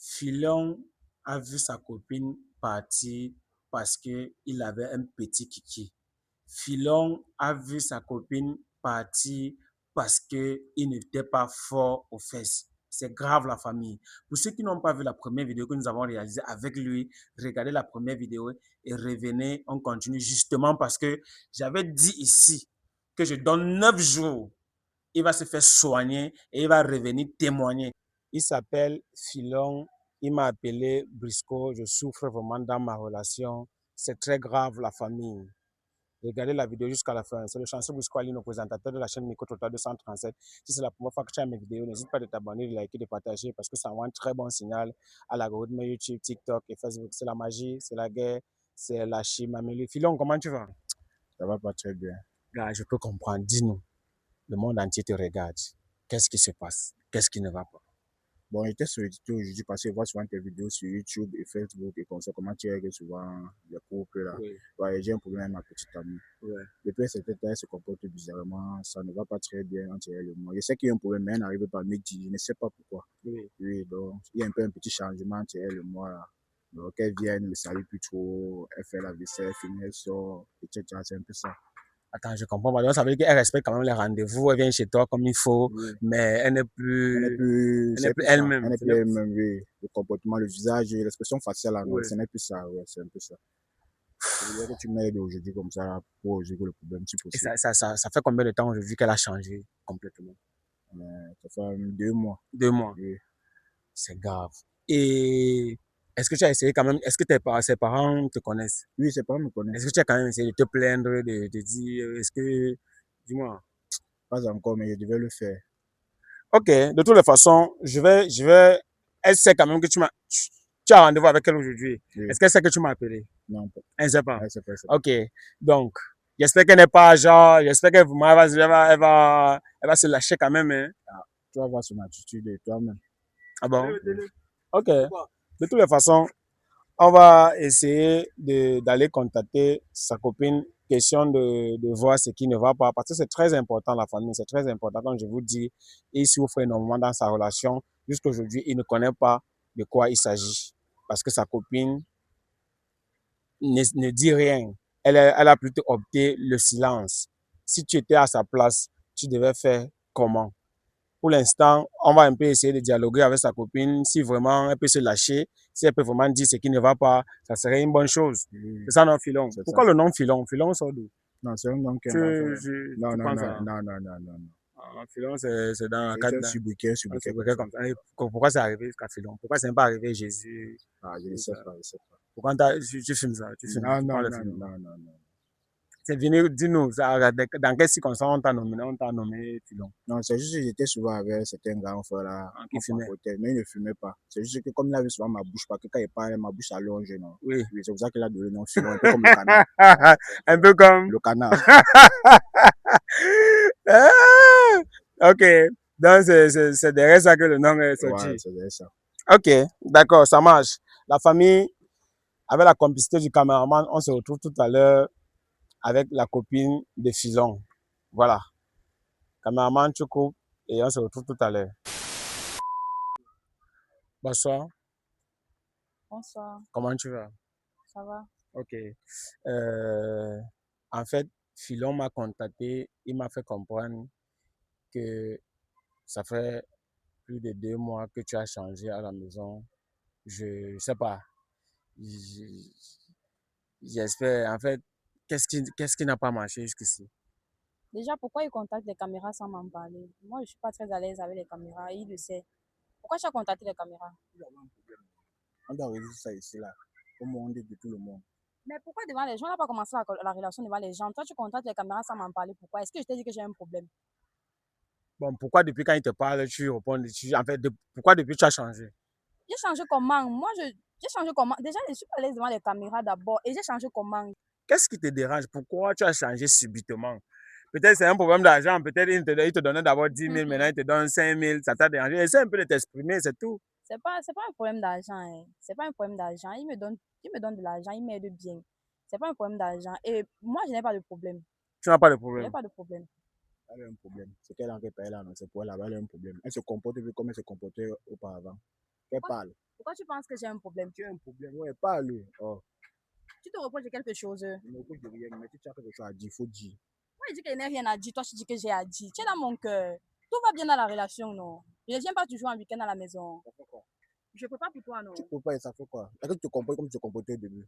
Philon a vu sa copine partir parce qu'il avait un petit kiki. Philon a vu sa copine partir parce qu'il n'était pas fort aux fesses. C'est grave la famille. Pour ceux qui n'ont pas vu la première vidéo que nous avons réalisée avec lui, regardez la première vidéo et revenez, on continue justement parce que j'avais dit ici que je donne 9 jours. Il va se faire soigner et il va revenir témoigner. Il s'appelle Philon. Il m'a appelé Brisco. Je souffre vraiment dans ma relation. C'est très grave la famille. Regardez la vidéo jusqu'à la fin. C'est le chanceux Brisco Ali, le présentateur de la chaîne Micro Total 237. Si c'est la première fois que tu as mes vidéos, n'hésite pas de t'abonner, de liker, de partager parce que ça envoie un très bon signal à l'algorithme YouTube, TikTok et Facebook. C'est la magie, c'est la guerre, c'est la chimamie. Philon, comment tu vas? Ça va pas très bien. Gars, je peux comprendre. Dis-nous. Le monde entier te regarde. Qu'est-ce qui se passe? Qu'est-ce qui ne va pas? Bon, j'étais sollicité aujourd'hui parce que je vois souvent tes vidéos sur YouTube et Facebook et comme ça, comment tu règles souvent les couples là. Oui. Ouais, j'ai un problème avec ma petite amie. Ouais. Depuis cette temps, elle se comporte bizarrement, ça ne va pas très bien entre elle et moi. Je sais qu'il y a un problème, mais elle n'arrive pas à me dire, je ne sais pas pourquoi. Oui. Oui, donc il y a un peu un petit changement entre elle et moi là. Donc elle vient, elle ne me salue plus trop, elle fait la vaisselle, elle finit, elle sort, etc. C'est un peu ça. Attends, je comprends pas. Donc, ça veut dire qu'elle respecte quand même les rendez-vous, elle vient chez toi comme il faut, Oui. mais elle n'est Elle n'est plus, plus, elle n'est c'est plus plus ça. Elle elle-même. n'est plus elle-même, oui. Le comportement, le visage, l'expression faciale, là, non, Oui. ce n'est plus ça, ouais, c'est un peu ça. Je veux dire que tu m'aides aujourd'hui comme ça pour résoudre le problème si Et possible. ça fait combien de temps aujourd'hui qu'elle a changé complètement? Ça fait 2 mois. 2 mois. Oui, C'est grave. Et est-ce que tu as essayé quand même, est-ce que ses parents te connaissent? oui ses parents me connaissent. Est-ce que tu as quand même essayé de te plaindre, de dire, est-ce que, dis-moi. Pas encore, mais je devais le faire. Ok, de toutes les façons, elle sait quand même que tu as rendez-vous avec elle aujourd'hui. Oui, Est-ce qu'elle sait que tu m'as appelé? non, pas. Elle ne sait pas. Ouais, c'est pas, c'est pas. Ok, donc, j'espère qu'elle n'est pas genre, j'espère qu'elle elle va se lâcher quand même, hein. Ah, tu vas voir son attitude de toi-même. Ah bon? Oui. Ok. De toutes les façons, on va essayer d'aller contacter sa copine, question de voir ce qui ne va pas, parce que c'est très important, la famille, c'est très important. Comme je vous dis, il souffre énormément dans sa relation. Jusqu'aujourd'hui, il ne connaît pas de quoi il s'agit, parce que sa copine ne dit rien. Elle a plutôt opté le silence. Si tu étais à sa place, tu devais faire comment? Pour l'instant, on va un peu essayer de dialoguer avec sa copine. Si vraiment elle peut se lâcher, si elle peut vraiment dire ce qui ne va pas, ça serait une bonne chose. Oui, C'est ça, non, Philon? c'est ça. Pourquoi le nom Philon? Philon sort d'où? Non, c'est un nom qui est Tu, pas fait. Non, tu non, penses non, à... non, non, non, non, non. Philon, c'est dans la C'est cadre un subriquet comme ça. comme ça. Et pourquoi c'est arrivé jusqu'à Philon? Pourquoi c'est pas arrivé Jésus? Ah, je ne sais pas, je ne sais pas. Pourquoi tu filmes ça? Tu filmes, Non, tu non, prends le non, film. non, non, non. C'est venu, dis-nous, dans quelles circonstances on t'a nommé Philon? Non, c'est juste que j'étais souvent avec certains grands frères là, Qui on fumait? papotait, mais il ne fumait pas. C'est juste que comme il avait souvent ma bouche, parce que quand il parlait, ma bouche allonge, non. Oui. Oui, c'est pour ça qu'il a donné le nom Philon, un peu comme le canard. Un peu comme... Le canard. Ah! Ok, donc c'est derrière ça que le nom est Ouais, sorti. c'est ça. Ok, d'accord, ça marche. La famille, avec la complicité du caméraman, on se retrouve tout à l'heure avec la copine de Philon. Voilà. Caméraman, tu coupes et on se retrouve tout à l'heure. Bonsoir, Bonsoir, comment tu vas? ça va? Ok. Euh, en fait, Philon m'a contacté, il m'a fait comprendre que ça fait plus de 2 mois que tu as changé à la maison. Je sais pas. J'espère. En fait, qu'est-ce qui n'a pas marché jusqu'ici? Déjà, pourquoi il contacte les caméras sans m'en parler? Moi, je suis pas très à l'aise avec les caméras, il le sait. Pourquoi tu as contacté les caméras? On doit résoudre ça ici, là, au monde de tout le monde. Mais pourquoi devant les gens? On n'a pas commencé la relation devant les gens. Toi, tu contactes les caméras sans m'en parler. Pourquoi? Est-ce que je t'ai dit que j'ai un problème? Bon, pourquoi depuis quand il te parle, tu réponds, en fait, pourquoi depuis tu as changé? J'ai changé comment? J'ai changé comment? Déjà, je suis pas à l'aise devant les caméras d'abord. Et j'ai changé comment? Qu'est-ce qui te dérange? Pourquoi tu as changé subitement? Peut-être c'est un problème d'argent, peut-être il te donnait d'abord 10 000, maintenant il te donne 5 000, ça t'a dérangé. Essaie un peu de t'exprimer, c'est tout. C'est pas un problème d'argent, hein. C'est pas un problème d'argent. Il me donne de l'argent, il m'aide bien. C'est pas un problème d'argent. Et moi, je n'ai pas de problème. Tu n'as pas de Je n'ai problème. pas de problème. Elle a un problème. C'est qu'elle a fait là, non, c'est pour elle, elle a un problème. Elle se comporte comme elle se comportait auparavant. Elle parle. Pourquoi tu penses que j'ai un problème? Tu as un problème, ouais, parle. Oh, Tu te reproches de quelque chose? je ne me reproche de rien, mais si tu as quelque chose à dire, il faut dire. Moi, je dis qu'il n'y a rien à dire. Toi, tu dis que j'ai à dire. Tu es dans mon cœur. Tout va bien dans la relation, non? Je ne viens pas toujours en week-end à la maison. Ça fait quoi? Je ne peux pas pour toi, non? Tu peux pas et ça fait quoi? Est-ce que tu te comportes comme tu te comportais au début?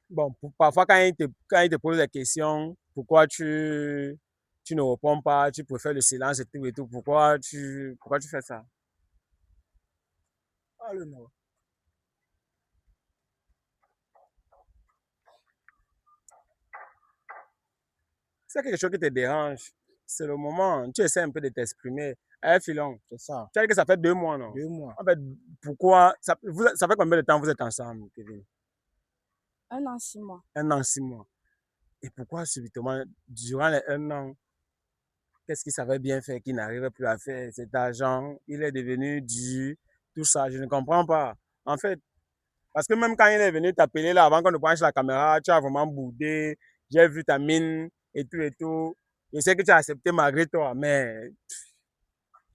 Bon, parfois, quand il te pose des questions, pourquoi tu ne réponds pas, tu préfères le silence et tout, pourquoi tu fais ça? Parle, non. C'est quelque chose qui te dérange. C'est le moment. Tu essaies un peu de t'exprimer. Eh, Philon, C'est ça. tu as dit que ça fait 2 mois, non? 2 mois. En fait, pourquoi, ça fait combien de temps vous êtes ensemble, Kevin? 1 an, 6 mois. 1 an, 6 mois. Et pourquoi subitement, durant les 1 an, qu'est-ce qu'il savait bien faire qu'il n'arrivait plus à faire? Cet argent, il est devenu dû, tout ça, je ne comprends pas. En fait, parce que même quand il est venu t'appeler là, avant qu'on ne branche la caméra, tu as vraiment boudé, j'ai vu ta mine et tout et tout. Je sais que tu as accepté malgré toi, mais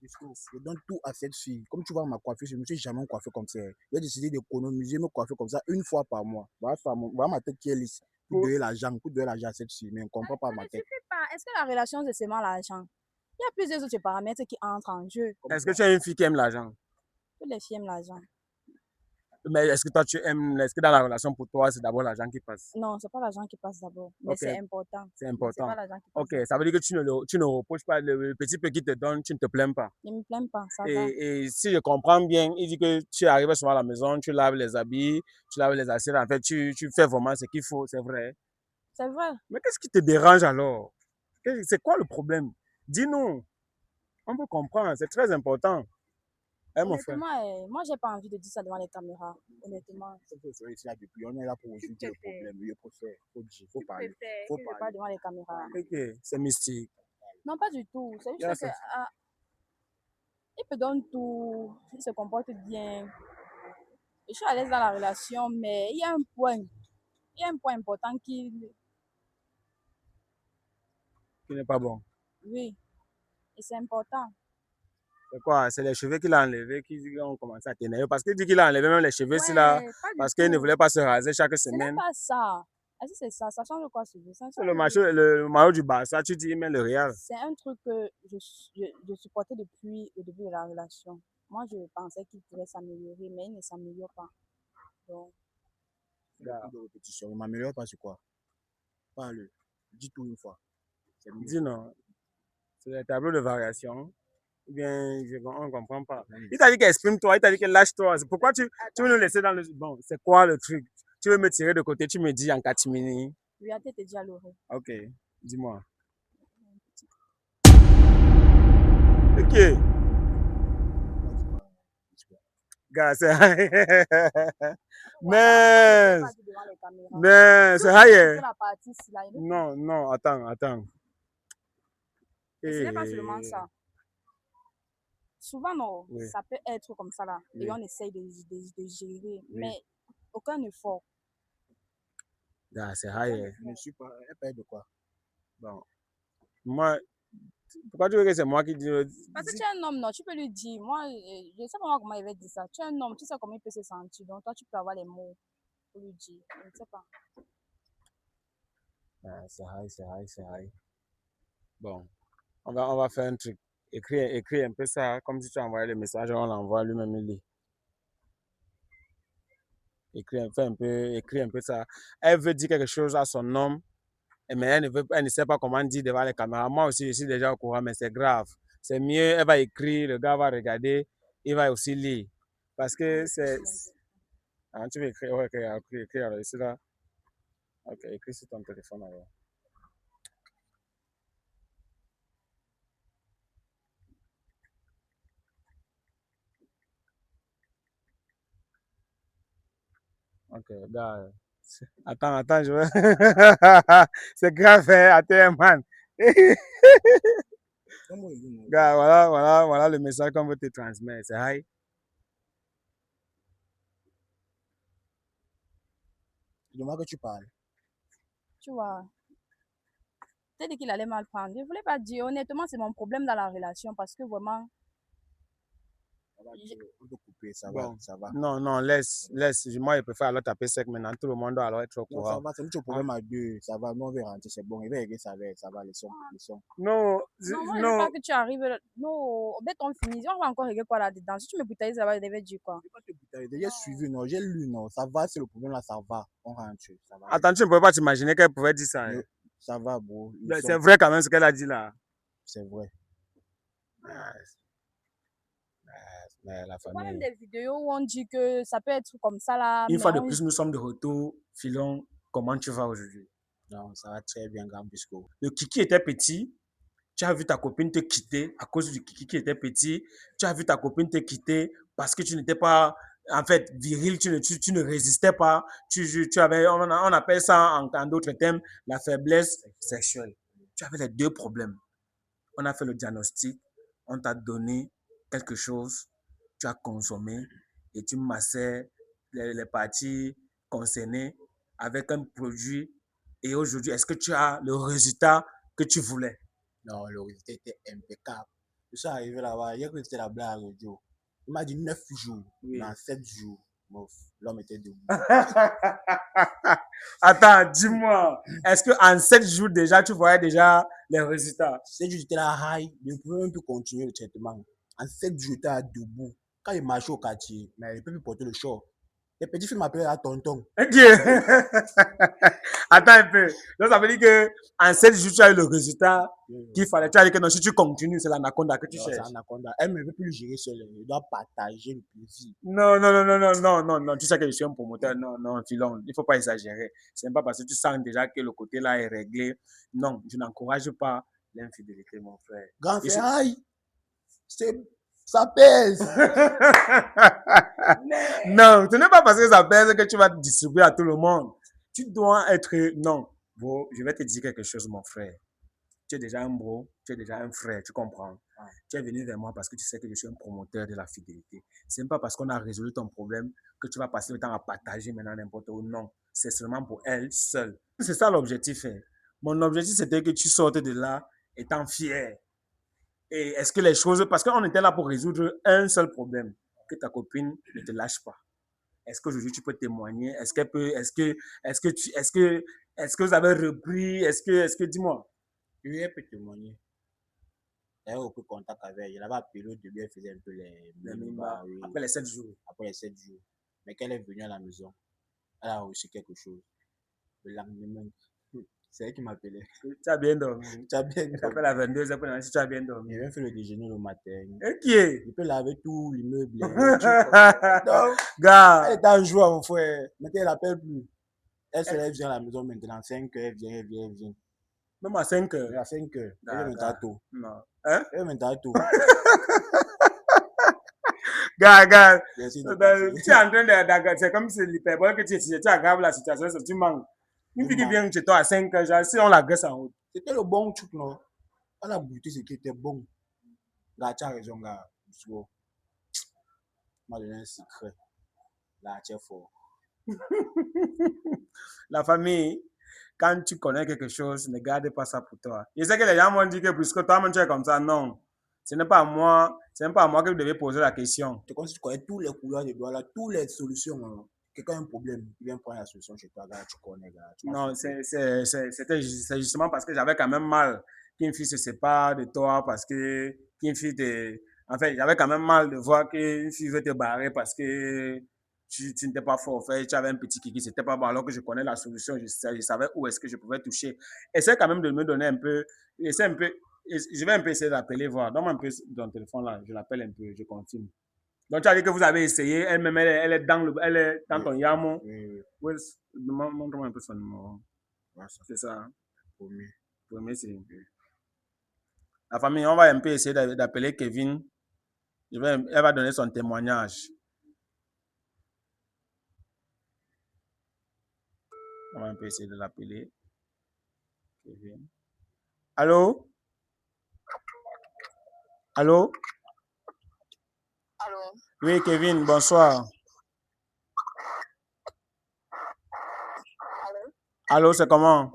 Je donne tout à cette fille. Comme tu vois ma coiffure, je ne me suis jamais coiffé comme ça. J'ai décidé d'économiser, me coiffer comme ça 1 fois par mois. Voilà ma tête qui est lisse. pour- Pour donner l'argent à cette fille. Mais on ne comprend pas Ça ma ne tête. suffit pas. Est-ce que la relation, c'est seulement l'argent? Il y a plusieurs autres paramètres qui entrent en jeu. Comme est-ce que quoi. tu es une fille qui aime l'argent? Toutes les filles aiment l'argent. Mais est-ce que toi tu aimes, est-ce que dans la relation pour toi, c'est d'abord l'argent qui passe? Non, c'est pas l'argent qui passe d'abord, mais Ok, c'est important. c'est Mais c'est pas important. l'argent qui passe Ok, d'abord. ça veut dire que tu ne reproches pas le petit peu qu'il te donne, tu ne te plains pas. Ne me plains pas, ça va. Et si je comprends bien, il dit que tu arrives souvent à la maison, tu laves les habits, tu laves les assiettes, en fait, tu fais vraiment ce qu'il faut, c'est vrai. C'est vrai. Mais qu'est-ce qui te dérange alors? C'est quoi le problème? Dis-nous, on peut comprendre, c'est très important. Hein, mon frère? Honnêtement, moi, j'ai pas envie de dire ça devant les caméras. Honnêtement. On est là pour Tu résoudre le préfères. problème. Il faut faire. Il faut dire. Il faut Tu parler. préfères Il faut que je parler. parle devant les caméras. Ok, c'est mystique. Non, pas du tout. C'est Yeah, juste que il me donne tout, il se comporte bien. Je suis à l'aise dans la relation, mais il y a un point important qui, qui n'est pas bon. oui, et c'est important. C'est quoi? C'est les cheveux qu'il a enlevés qui ont commencé à t'énerver. Parce qu'il dit qu'il a enlevé même les cheveux ici là, Ouais, pas du parce qu'il ne tout. voulait pas se raser chaque Ce n'est semaine. pas ça. Est-ce que c'est ça? Ça change quoi, ce jeu? Ça C'est change. le maillot du Barça, tu dis, mais le Real. C'est un truc que je supportais depuis le début de la relation. Moi, je pensais qu'il pourrait s'améliorer, mais il ne s'améliore pas. Donc, C'est beaucoup de répétition. Je ne m'améliore pas sur quoi. Parle. Dis tout 1 fois. C'est mieux. Dis non. C'est les tableaux de variation. Ou bien, on ne comprend pas. Même Il t'a dit qu'exprime-toi, il t'a dit que lâche-toi. Pourquoi tu veux nous laisser dans le. Bon, c'est quoi le truc? Tu veux me tirer de côté, tu me dis en catimini. Riyate te dit à l'oreille. Ok, dis-moi. Ok, gars, c'est. Mais, Pas dit devant les caméras. mais, Tu c'est veux écouter high. la partie ici, là. Non, non, attends. Et ce n'est pas seulement Et, ça. Souvent, non, oui, ça peut être comme ça, là. Et oui, on essaye de gérer, oui. mais aucun effort. Gars, c'est Aucun high. Je ne effort. suis pas. Elle paye de quoi? Bon, moi, pourquoi tu veux que c'est moi qui dis. Parce que tu es un homme, non, tu peux lui dire. Moi, je ne sais pas comment il va dire ça. Tu es un homme, tu sais comment il peut se sentir. Donc, toi, tu peux avoir les mots pour lui dire. Je ne sais pas. Ah, c'est high. Bon, on va faire un truc. Écris un peu ça, comme si tu as envoyé le message, on l'envoie lui-même, il lit. Écris un peu ça. Elle veut dire quelque chose à son homme, mais elle ne sait pas comment dire devant les caméras. Moi aussi, je suis déjà au courant, mais c'est grave. C'est mieux, elle va écrire, le gars va regarder, il va aussi lire. Parce que c'est. Ah, tu veux écrire, ouais, écrire alors, ici là. Ok, écris sur ton téléphone alors. Ok, gars. Attends, je veux. C'est grave, hein, attends, man. Gars, voilà le message qu'on veut te transmettre. C'est high. De moi que tu parles. Tu vois, peut-être dit qu'il allait mal prendre. Je ne voulais pas dire. Honnêtement, c'est mon problème dans la relation parce que vraiment, On peut couper, ça va, Bon, ça va. non, laisse. Moi, je préfère alors taper sec maintenant. Tout le monde doit alors être au Non, ça courant. va, c'est juste un problème à deux, ça va, nous on va rentrer, c'est bon, il va régler ça va, laissons. Non, Non, moi, je veux pas que tu arrives. Non, bête, on finit. On va encore régler quoi là-dedans? Si tu me brutalises, ça va devait dire quoi? J'ai pas te brutaliser, j'ai suivi, non, j'ai lu, non, ça va, c'est le problème là, ça va, on rentre, ça va. attends, tu ne pouvais pas t'imaginer qu'elle pouvait dire ça. Hein. Ça va, bro, C'est vrai quand même ce qu'elle a dit là. c'est vrai. Mais la Il y a même famille. des vidéos où on dit que ça peut être comme ça là. Une mais fois de on- plus, nous sommes de retour. Filon, comment tu vas aujourd'hui? Non, ça va très bien, grand Bisco. Le kiki était petit. Tu as vu ta copine te quitter à cause du kiki qui était petit. Tu as vu ta copine te quitter parce que tu n'étais pas, en fait, viril, tu ne résistais pas. Tu avais, on appelle ça en d'autres termes, la faiblesse sexuelle. Tu avais les deux problèmes. On a fait le diagnostic, on t'a donné quelque chose, tu as consommé et tu massais les parties concernées avec un produit. Et aujourd'hui, est-ce que tu as le résultat que tu voulais? Non, le résultat était impeccable. Je suis arrivé là-bas, j'ai cru que c'était la blague audio. Il m'a dit 9 jours, Oui. dans 7 jours, l'homme était debout. Attends, dis-moi, est-ce qu'en 7 jours déjà, tu voyais déjà les résultats? 7 jours, j'étais là, high, je ne pouvais même plus continuer le traitement. En 7 jours, j'étais là debout. Quand il marchait au quartier, mais il ne peut plus porter le short. Les petits filles m'appelaient là tonton. Dieu. Attends un peu. Donc, ça veut dire qu'en 7 jours, tu as eu le résultat qu'il fallait. Tu as dit que non, si tu continues, c'est l'anaconda que tu Non, c'est cherches. Anaconda. Elle ne veut plus le gérer seule. Elle doit partager le plaisir. Non. Tu sais que je suis un promoteur. Non, Filon. Il ne faut pas exagérer. Ce n'est pas parce que tu sens déjà que le côté là est réglé. Non, je n'encourage pas l'infidélité, mon frère. Grand frère, aïe, ça pèse. Non, ce n'est pas parce que ça pèse que tu vas te distribuer à tout le monde. Tu dois être. Non. Bon, je vais te dire quelque chose, mon frère. Tu es déjà un bro, tu es déjà un frère, tu comprends. Tu es venu vers moi parce que tu sais que je suis un promoteur de la fidélité. Ce n'est pas parce qu'on a résolu ton problème que tu vas passer le temps à partager maintenant n'importe où. Non, c'est seulement pour elle seule. C'est ça l'objectif. Hein. Mon objectif, c'était que tu sortes de là étant fier. Et est-ce que les choses... Parce qu'on était là pour résoudre un seul problème, que ta copine ne te lâche pas. Est-ce qu'aujourd'hui tu peux témoigner? Est-ce qu'elle peut... Est-ce que vous avez repris? Dis-moi. Oui, elle peut témoigner. Elle a repris contact avec elle. Elle avait appelé au début, elle faisait un peu les Mimba, oui. après les 7 jours. Après les 7 jours. Mais quand elle est venue à la maison, elle a reçu quelque chose. Le lendemain, c'est elle qui m'appelait. Tu as bien dormi. Tu as bien Tu dormi. appelles à 22h pour demander si tu as bien dormi. J'ai même fait le déjeuner le matin. Et qui est? Je peux laver tout l'immeuble. Donc, Gars, elle était en joie, mon frère. Maintenant, elle n'appelle plus. Elle se lève, vient à la maison maintenant. 5 heures, elle vient. même à 5 Elle heures. à 5 heures. Elle est Gars, maintenant tôt. non. Hein? Elle est maintenant tôt. Gars, Merci tu de es passer. en train de... C'est comme si l'hyperbole que tu aggraves la situation, c'est tu manques. Une fille qui vient chez toi à 5 heures, genre, si on l'agresse en route. C'était le bon truc, non? Elle a goûté ce qui était bon. Là, tu as raison, gars. Tu m'as donné un secret. Là, tu es fort. La famille, quand tu connais quelque chose, ne garde pas ça pour toi. Je sais que les gens m'ont dit que puisque toi-même tu es comme ça, non. Ce n'est pas à moi que vous devez poser la question. C'est comme si tu connais tous les couleurs de doigts, là, toutes les solutions. Hein. Quelqu'un a un problème, il vient prendre la solution chez toi, gars, tu connais, gars. Non, c'est justement parce que j'avais quand même mal qu'une fille se sépare de toi parce que qu'une fille te... En fait, j'avais quand même mal de voir qu'une fille veut te barrer parce que tu n'étais pas fort. En fait, tu avais un petit kiki, c'était pas bon. Alors que je connais la solution, je savais où est-ce que je pouvais toucher. Essaie quand même de me donner un peu... Essaie un peu... Je vais un peu essayer d'appeler, voir. Donne-moi un peu ton téléphone là, je l'appelle un peu, je continue. Donc, tu as dit que vous avez essayé, elle-même, elle est dans ton yamo. Oui. Montre-moi un peu son numéro. C'est ça. Premier, c'est... La famille, on va un peu essayer d'appeler Kevin. Elle va donner son témoignage. On va un peu essayer de l'appeler. Kevin. Allô? Allô? Allô? Oui, Kevin, bonsoir. Allô? Allô, c'est comment?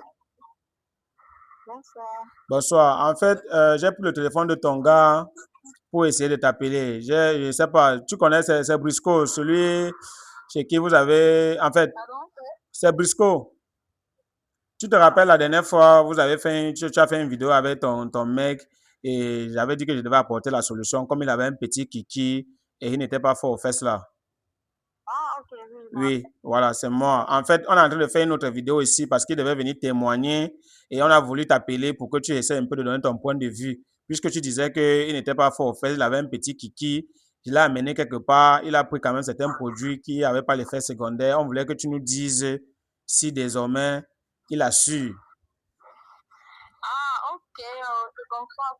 Bonsoir. Bonsoir. En fait, j'ai pris le téléphone de ton gars pour essayer de t'appeler. Je ne sais pas, tu connais, c'est Briscoe, celui chez qui vous avez... En fait, Pardon? c'est Briscoe. Tu te rappelles la dernière fois, vous avez fait, tu as fait une vidéo avec ton mec et j'avais dit que je devais apporter la solution. Comme il avait un petit kiki et il n'était pas fort aux fesses là. Ah, ok, oui, je me Oui, voilà, c'est moi. En fait, on est en train de faire une autre vidéo ici parce qu'il devait venir témoigner et on a voulu t'appeler pour que tu essaies un peu de donner ton point de vue. Puisque tu disais qu'il n'était pas fort aux fesses, il avait un petit kiki, il l'a amené quelque part, il a pris quand même certains produits qui n'avaient pas l'effet secondaire. On voulait que tu nous dises si désormais il assure. Ah, ok, je comprends.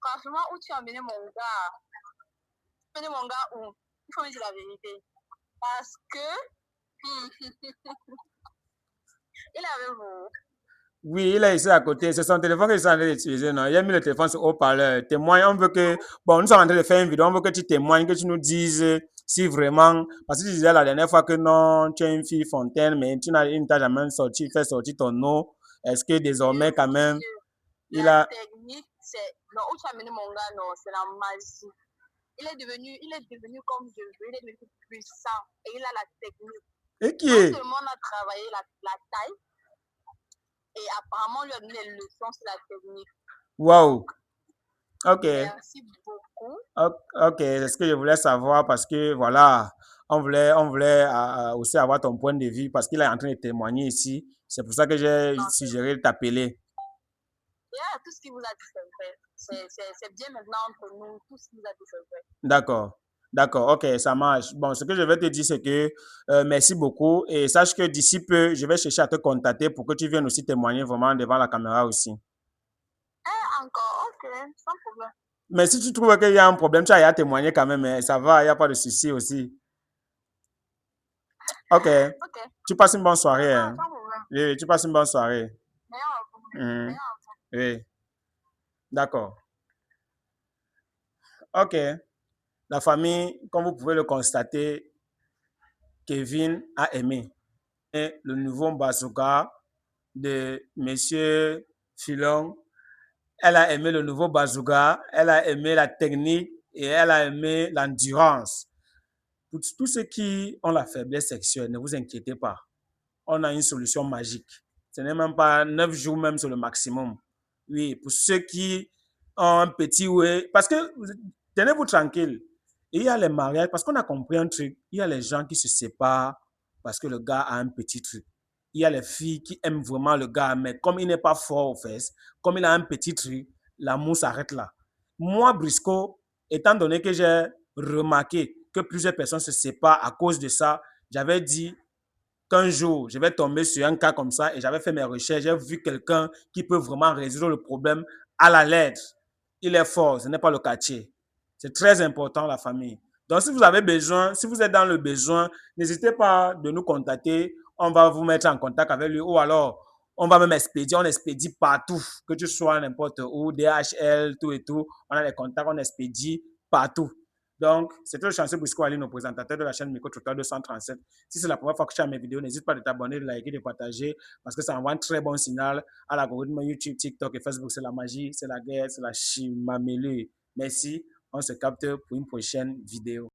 Franchement, où tu as emmené mon gars? Tu as emmené mon gars où? Il faut me dire la vérité. Parce que, il avait vous. Oui, il est ici à côté. C'est son téléphone qu'il est en train d'utiliser. Non? Il a mis le téléphone sur haut-parleur. Témoigne. On veut que. Bon, nous sommes en train de faire une vidéo. On veut que tu témoignes, que tu nous dises si vraiment. Parce que tu disais la dernière fois que non, tu es une fille fontaine, mais tu ne t'as jamais sorti, fait sortir ton eau. Est-ce que désormais, quand même, il La a. technique, c'est. Non, où tu as amené mon gars, non, c'est la magie. Il est devenu comme je veux, il est devenu puissant et il a la technique. Et qui Non est? seulement on a travaillé la taille et apparemment on lui a donné des leçons sur la technique. Waouh. Ok. Merci beaucoup. Ok, c'est ce que je voulais savoir parce que voilà, on voulait aussi avoir ton point de vue parce qu'il est en train de témoigner ici. C'est pour ça que j'ai Non, suggéré de t'appeler. yeah, tout ce qu'il vous a dit, c'est vrai. C'est bien maintenant entre nous. Tout ce qu'il vous a dit, c'est vrai. D'accord. D'accord, ok, ça marche. Bon, ce que je vais te dire, c'est que merci beaucoup et sache que d'ici peu, je vais chercher à te contacter pour que tu viennes aussi témoigner vraiment devant la caméra aussi. Encore, ok, sans problème. Mais si tu trouves qu'il y a un problème, tu as à témoigner quand même, hein, ça va, il n'y a pas de souci aussi. Ok, Ok, tu passes une bonne soirée. Hein. sans problème. Oui, tu passes une bonne soirée. Meilleur à vous. Mhm. Meilleur à vous. Oui, d'accord. Ok, la famille, comme vous pouvez le constater, Kevin a aimé. Et le nouveau bazooka de Monsieur Filon. Elle a aimé le nouveau bazooka, elle a aimé la technique et elle a aimé l'endurance. Pour tous ceux qui ont la faiblesse sexuelle, ne vous inquiétez pas. On a une solution magique. Ce n'est même pas 9 jours, même sur le maximum. Oui, pour ceux qui ont un petit ouais, parce que tenez-vous tranquille. Il y a les mariages, parce qu'on a compris un truc, il y a les gens qui se séparent parce que le gars a un petit truc. Il y a les filles qui aiment vraiment le gars, mais comme il n'est pas fort aux fesses, comme il a un petit truc, l'amour s'arrête là. Moi, Briscoe, étant donné que j'ai remarqué que plusieurs personnes se séparent à cause de ça, j'avais dit qu'un jour, je vais tomber sur un cas comme ça et j'avais fait mes recherches, j'ai vu quelqu'un qui peut vraiment résoudre le problème à la lettre. Il est fort, ce n'est pas le quartier. C'est très important, la famille. Donc, si vous avez besoin, si vous êtes dans le besoin, n'hésitez pas de nous contacter. On va vous mettre en contact avec lui ou alors on va même expédier. On expédie partout, que tu sois n'importe où, DHL, tout et tout. On a les contacts, on expédie partout. Donc, c'était le chanceux Briscoe Ali, nos présentateurs de la chaîne Micro Trottoir 237. Si c'est la première fois que tu as mes vidéos, n'hésite pas de t'abonner, de liker, de partager parce que ça envoie un très bon signal à l'algorithme YouTube, TikTok et Facebook. C'est la magie, c'est la guerre, c'est la chimamélue. Merci. On se capte pour une prochaine vidéo.